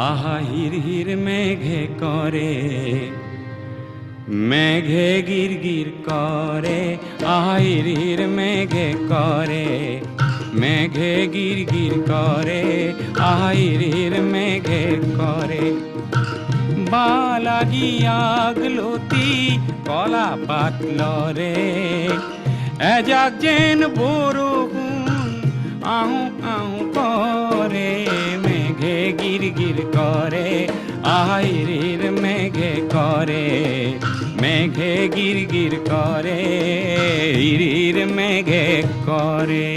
আহা হির হির মেঘে করে, মেঘে গির গির করে, আহা হির হির মেঘে করে, মেঘে গির গির করে, আহা হির হির মেঘে করে। বালাগিয়াগ লতি কলা পাতল রে, এজাক যেন বরগুন আহু আহু করে, মেঘে গির গির করে, আহাইরির মেঘে করে, মেঘে গির গির করে, ইরির মেঘে করে।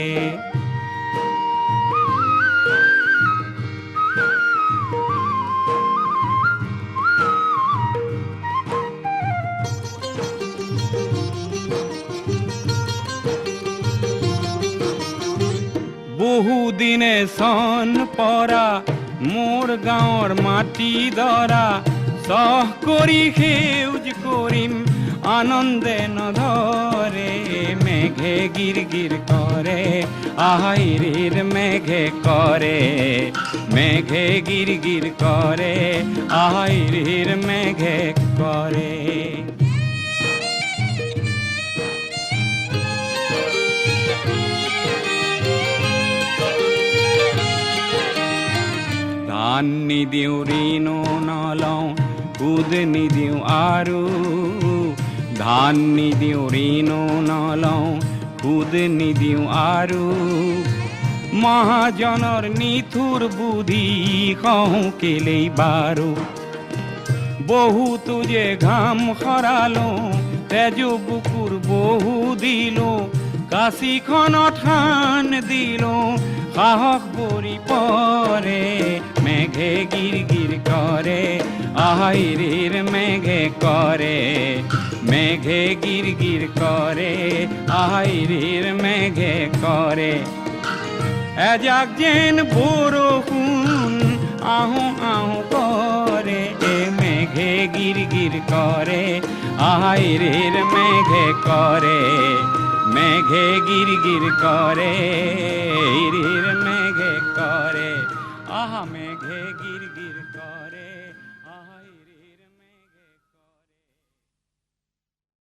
বহুদিনে সন পরা মোর গাঁৱৰ মাটি দৰা, সহ কৰি সেউজ কৰিম আনন্দে নধৰে, মেঘে গিৰ গিৰ কৰে, আহাইৰিৰ মেঘে কৰে, মেঘে গিৰ গিৰ কৰে, আহাইৰিৰ মেঘে কৰে। ধান নিদিওঁ ঋণো নলওঁ, সুদ নিদিওঁ আৰু, ধান নিদিওঁ ঋণো নলওঁ, সুদ নিদিওঁ আৰু, মহাজনৰ নিঠুৰ বুদ্ধি কওঁ কেলেই বাৰু। বহুতো যে ঘাম সৰালো, তেজ বুকুৰ বহু দিলো, কাশীখনত থান দিলো, সাহস ভৰি পৰে, মেঘে গিৰ গিৰ কৰে, আহাইৰিৰ মেঘে কৰে, মেঘে গিৰ গিৰ কৰে, আহাইৰিৰ মেঘে কৰে। এজাক যেন বৰষুণ আহো আহো কৰে, মেঘে গিৰ গিৰ কৰে, আহাইৰিৰ মেঘে কৰে, মেঘে গির গির করে, ইরির মেঘে করে, আহা মেঘে গির গির